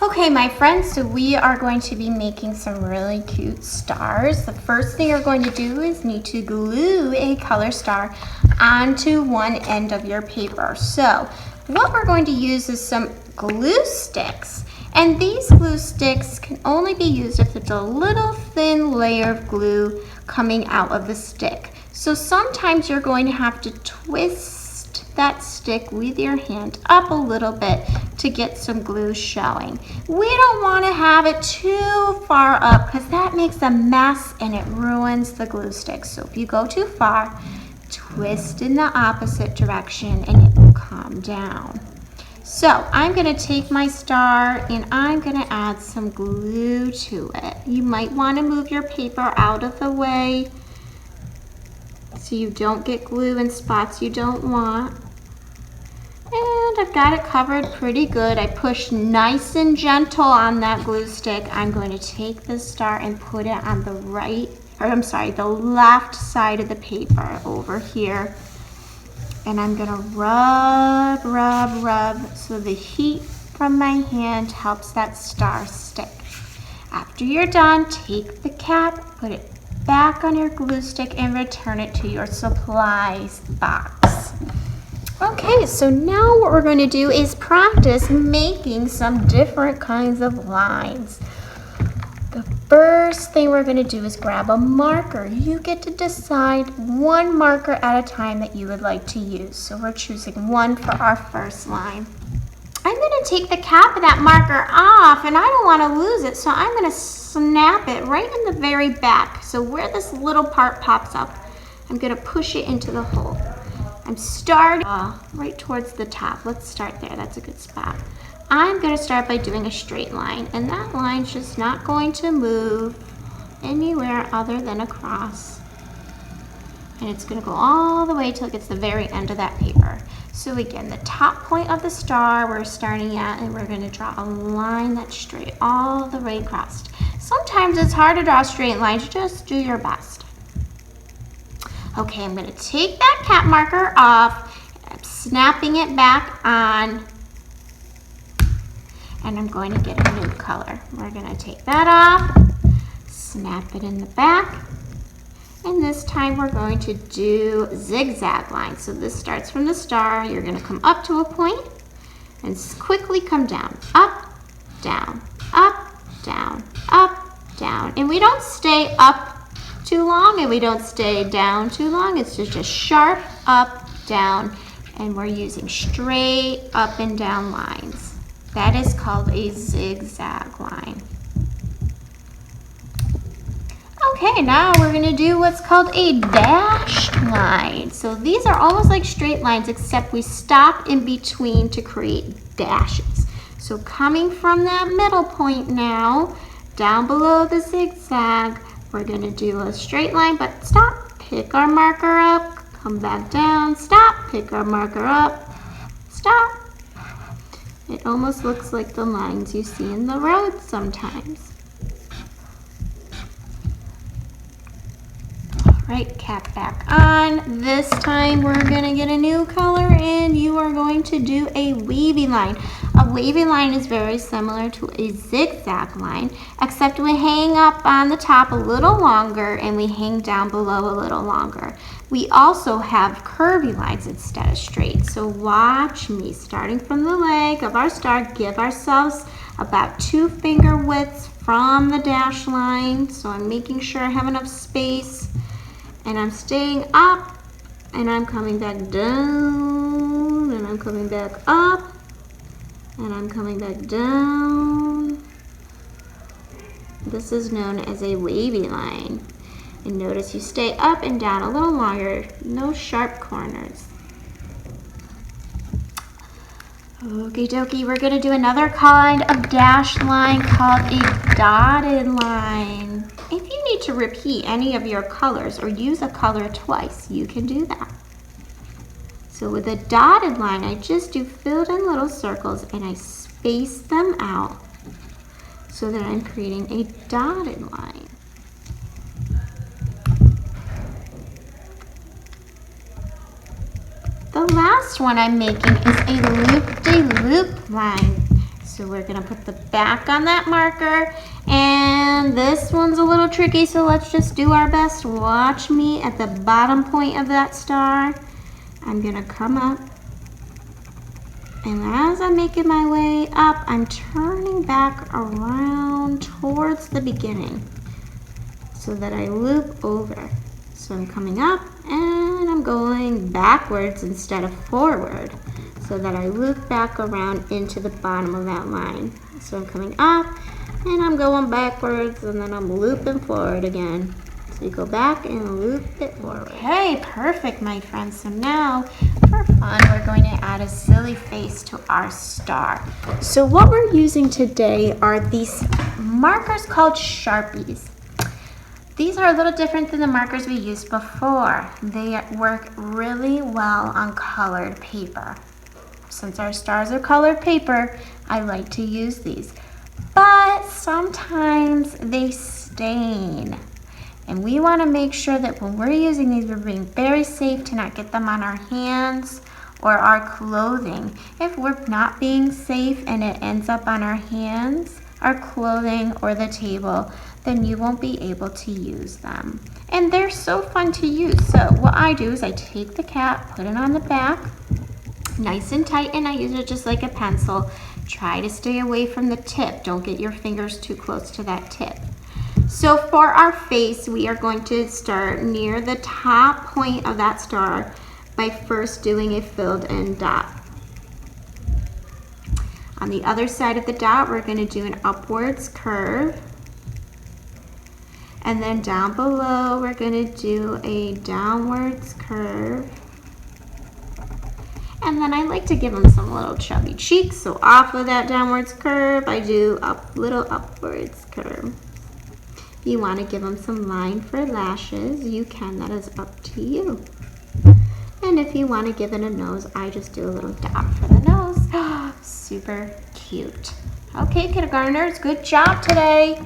Okay, my friends, so we are going to be making some really cute stars. The first thing you're going to do is need to glue a color star onto one end of your paper. So what we're going to use is some glue sticks. And these glue sticks can only be used if there's a little thin layer of glue coming out of the stick. So sometimes you're going to have to twist that stick with your hand up a little bit to get some glue showing. We don't want to have it too far up because that makes a mess and it ruins the glue stick. So if you go too far, twist in the opposite direction and it will come down. So I'm going to take my star and I'm going to add some glue to it. You might want to move your paper out of the way so you don't get glue in spots you don't want. And I've got it covered pretty good. I push nice and gentle on that glue stick. I'm going to take this star and put it on the the left side of the paper over here. And I'm gonna rub, rub, rub, so the heat from my hand helps that star stick. After you're done, take the cap, put it back on your glue stick and return it to your supplies box. Okay, so now what we're going to do is practice making some different kinds of lines. The first thing we're going to do is grab a marker. You get to decide one marker at a time that you would like to use. So we're choosing one for our first line. I'm going to take the cap of that marker off and I don't want to lose it, so I'm going to snap it right in the very back. So where this little part pops up, I'm going to push it into the hole. I'm starting right towards the top. Let's start there. That's a good spot. I'm going to start by doing a straight line, and that line's just not going to move anywhere other than across. And it's going to go all the way till it gets to the very end of that paper. So again, the top point of the star we're starting at, and we're going to draw a line that's straight all the way across. Sometimes it's hard to draw straight lines. Just do your best. Okay, I'm going to take that cap marker off. I'm snapping it back on. And I'm going to get a new color. We're going to take that off, snap it in the back. And this time we're going to do zigzag lines. So this starts from the star. You're going to come up to a point and quickly come down. Up, down, up, down, up, down. And we don't stay up too long and we don't stay down too long. It's just sharp up, down. And we're using straight up and down lines. That is called a zigzag line. Okay, now we're going to do what's called a dashed line. So these are almost like straight lines, except we stop in between to create dashes. So coming from that middle point now, down below the zigzag, we're going to do a straight line, but stop, pick our marker up, come back down, stop, pick our marker up, stop. It almost looks like the lines you see in the road sometimes. Right, cap back on. This time we're going to get a new color and you are going to do a wavy line. A wavy line is very similar to a zigzag line, except we hang up on the top a little longer and we hang down below a little longer. We also have curvy lines instead of straight. So watch me, starting from the leg of our star, give ourselves about 2 finger widths from the dash line. So I'm making sure I have enough space. And I'm staying up, and I'm coming back down, and I'm coming back up, and I'm coming back down. This is known as a wavy line. And notice you stay up and down a little longer, no sharp corners. Okie dokie, we're going to do another kind of dashed line called a dotted line. If you need to repeat any of your colors or use a color twice, you can do that. So with a dotted line, I just do filled in little circles and I space them out so that I'm creating a dotted line. The last one I'm making is a loop-de-loop line. So we're gonna put the back on that marker, and this one's a little tricky, so let's just do our best. Watch me at the bottom point of that star. I'm gonna come up, and as I'm making my way up, I'm turning back around towards the beginning so that I loop over. So I'm coming up and I'm going backwards instead of forward so that I loop back around into the bottom of that line. So I'm coming up and I'm going backwards and then I'm looping forward again. So you go back and loop it forward. Okay, perfect, my friends. So now for fun, we're going to add a silly face to our star. So what we're using today are these markers called Sharpies. These are a little different than the markers we used before. They work really well on colored paper. Since our stars are colored paper, I like to use these. But sometimes they stain. And we want to make sure that when we're using these, we're being very safe to not get them on our hands or our clothing. If we're not being safe and it ends up on our hands, our clothing, or the table, then you won't be able to use them. And they're so fun to use. So what I do is I take the cap, put it on the back, nice and tight, and I use it just like a pencil. Try to stay away from the tip. Don't get your fingers too close to that tip. So for our face, we are going to start near the top point of that star by first doing a filled in dot. On the other side of the dot, we're going to do an upwards curve. And then down below, we're going to do a downwards curve. And then I like to give them some little chubby cheeks. So off of that downwards curve, I do a little upwards curve. If you want to give them some line for lashes, you can. That is up to you. And if you want to give it a nose, I just do a little dot for the nose. Super cute. Okay, kindergartners, good job today.